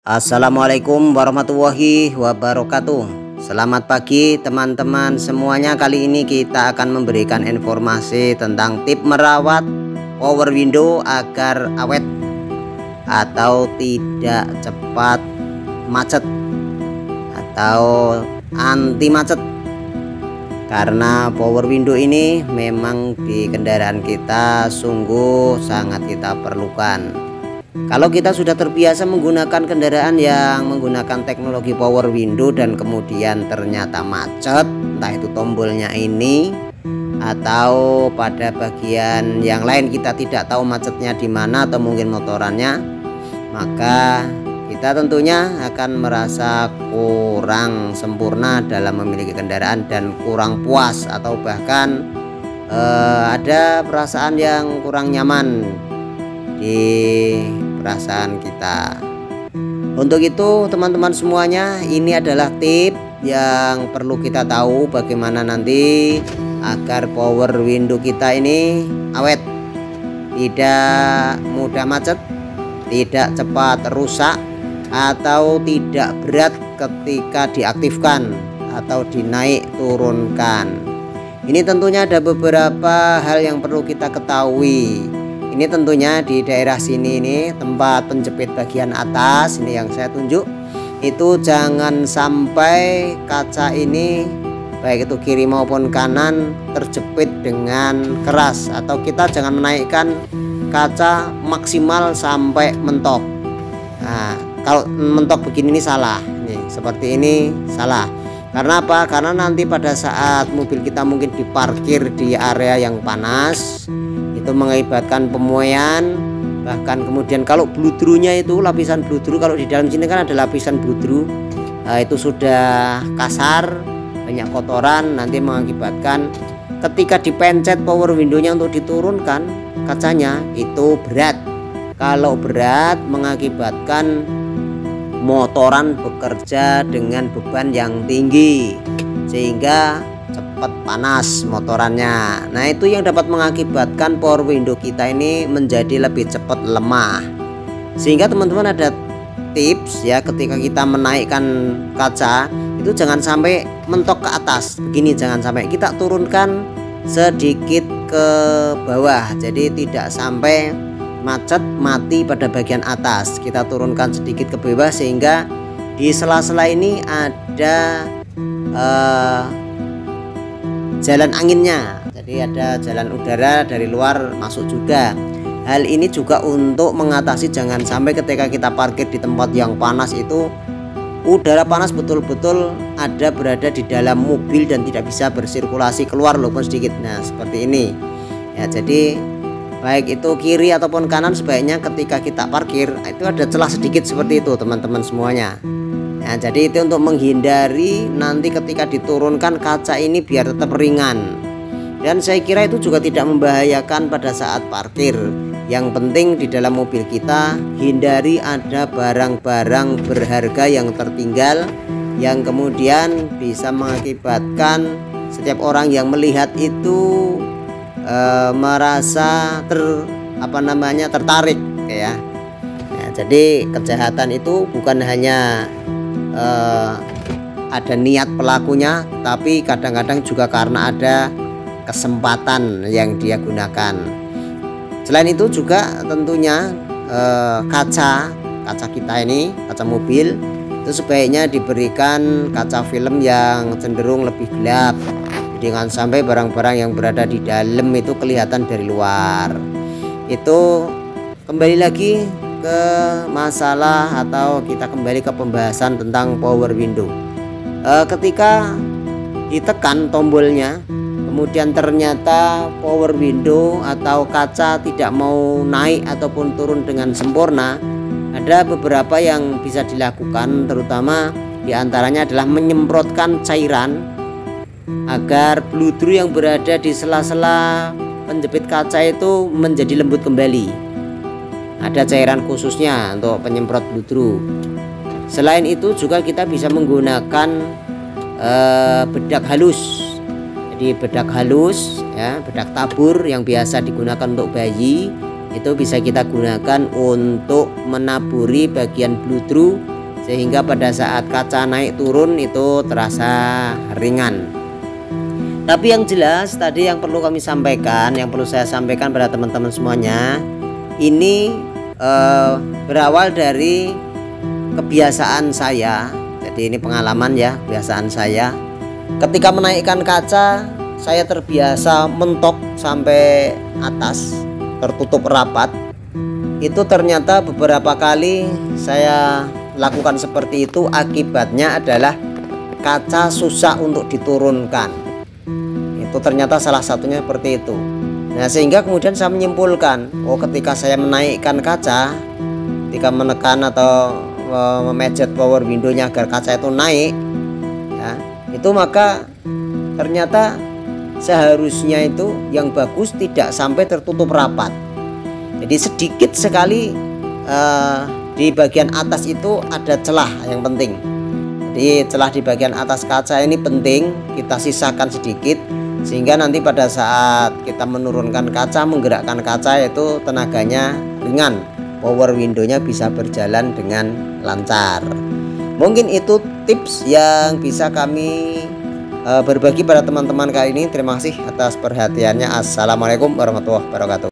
Assalamualaikum warahmatullahi wabarakatuh. Selamat pagi teman-teman semuanya. Kali ini kita akan memberikan informasi tentang tip merawat power window agar awet atau tidak cepat macet atau anti macet. Karena power window ini memang di kendaraan kita sungguh sangat kita perlukan. Kalau kita sudah terbiasa menggunakan kendaraan yang menggunakan teknologi power window dan kemudian ternyata macet, entah itu tombolnya ini atau pada bagian yang lain kita tidak tahu macetnya di mana atau mungkin motorannya, maka kita tentunya akan merasa kurang sempurna dalam memiliki kendaraan dan kurang puas atau bahkan ada perasaan yang kurang nyaman di perasaan kita. Untuk itu teman-teman semuanya, ini adalah tip yang perlu kita tahu bagaimana nanti agar power window kita ini awet, tidak mudah macet, tidak cepat rusak, atau tidak berat ketika diaktifkan atau dinaik turunkan. Ini tentunya ada beberapa hal yang perlu kita ketahui. Ini tentunya di daerah sini ini tempat penjepit bagian atas ini yang saya tunjuk, itu jangan sampai kaca ini baik itu kiri maupun kanan terjepit dengan keras, atau kita jangan menaikkan kaca maksimal sampai mentok. Nah, kalau mentok begini ini salah, nih seperti ini salah. Karena apa? Karena nanti pada saat mobil kita mungkin diparkir di area yang panas, itu mengakibatkan pemuaian, bahkan kemudian kalau bludrunya itu lapisan bludru, kalau di dalam sini kan ada lapisan bludru, itu sudah kasar, banyak kotoran, nanti mengakibatkan ketika dipencet power windownya untuk diturunkan kacanya itu berat. Kalau berat mengakibatkan motoran bekerja dengan beban yang tinggi sehingga cepat panas motorannya. Nah, itu yang dapat mengakibatkan power window kita ini menjadi lebih cepat lemah. Sehingga teman-teman ada tips ya, ketika kita menaikkan kaca itu jangan sampai mentok ke atas begini, jangan sampai, kita turunkan sedikit ke bawah, jadi tidak sampai macet mati pada bagian atas. Kita turunkan sedikit ke bawah sehingga di sela-sela ini ada jalan anginnya, jadi ada jalan udara dari luar masuk juga. Hal ini juga untuk mengatasi jangan sampai ketika kita parkir di tempat yang panas itu udara panas betul-betul ada berada di dalam mobil dan tidak bisa bersirkulasi keluar walaupun sedikit. Nah, seperti ini ya, jadi baik itu kiri ataupun kanan sebaiknya ketika kita parkir itu ada celah sedikit seperti itu teman-teman semuanya. Nah, jadi itu untuk menghindari nanti ketika diturunkan kaca ini biar tetap ringan. Dan saya kira itu juga tidak membahayakan pada saat parkir. Yang penting di dalam mobil kita hindari ada barang-barang berharga yang tertinggal yang kemudian bisa mengakibatkan setiap orang yang melihat itu merasa tertarik ya. Nah, jadi kejahatan itu bukan hanya ada niat pelakunya, tapi kadang-kadang juga karena ada kesempatan yang dia gunakan. Selain itu juga tentunya kaca kita ini, kaca mobil itu sebaiknya diberikan kaca film yang cenderung lebih gelap, jangan sampai barang-barang yang berada di dalam itu kelihatan dari luar. Itu kembali lagi ke masalah atau kita kembali ke pembahasan tentang power window. Ketika ditekan tombolnya kemudian ternyata power window atau kaca tidak mau naik ataupun turun dengan sempurna, ada beberapa yang bisa dilakukan, terutama diantaranya adalah menyemprotkan cairan agar bludru yang berada di sela-sela penjepit kaca itu menjadi lembut kembali. Ada cairan khususnya untuk penyemprot bludru. Selain itu juga kita bisa menggunakan bedak halus. Jadi bedak halus ya, bedak tabur yang biasa digunakan untuk bayi itu bisa kita gunakan untuk menaburi bagian bludru, sehingga pada saat kaca naik turun itu terasa ringan. Tapi yang jelas tadi yang perlu kami sampaikan, yang perlu saya sampaikan pada teman-teman semuanya, ini berawal dari kebiasaan saya. Jadi ini pengalaman ya, kebiasaan saya. Ketika menaikkan kaca, saya terbiasa mentok sampai atas, tertutup rapat. Itu ternyata beberapa kali saya lakukan seperti itu, akibatnya adalah kaca susah untuk diturunkan. Itu ternyata salah satunya seperti itu. Nah, sehingga kemudian saya menyimpulkan, oh ketika saya menaikkan kaca, ketika menekan atau memencet power window-nya agar kaca itu naik ya, itu maka ternyata seharusnya itu yang bagus tidak sampai tertutup rapat. Jadi sedikit sekali di bagian atas itu ada celah yang penting. Jadi celah di bagian atas kaca ini penting kita sisakan sedikit, sehingga nanti pada saat kita menurunkan kaca, menggerakkan kaca itu tenaganya ringan, power window-nya bisa berjalan dengan lancar. Mungkin itu tips yang bisa kami berbagi pada teman-teman kali ini. Terima kasih atas perhatiannya. Assalamualaikum warahmatullahi wabarakatuh.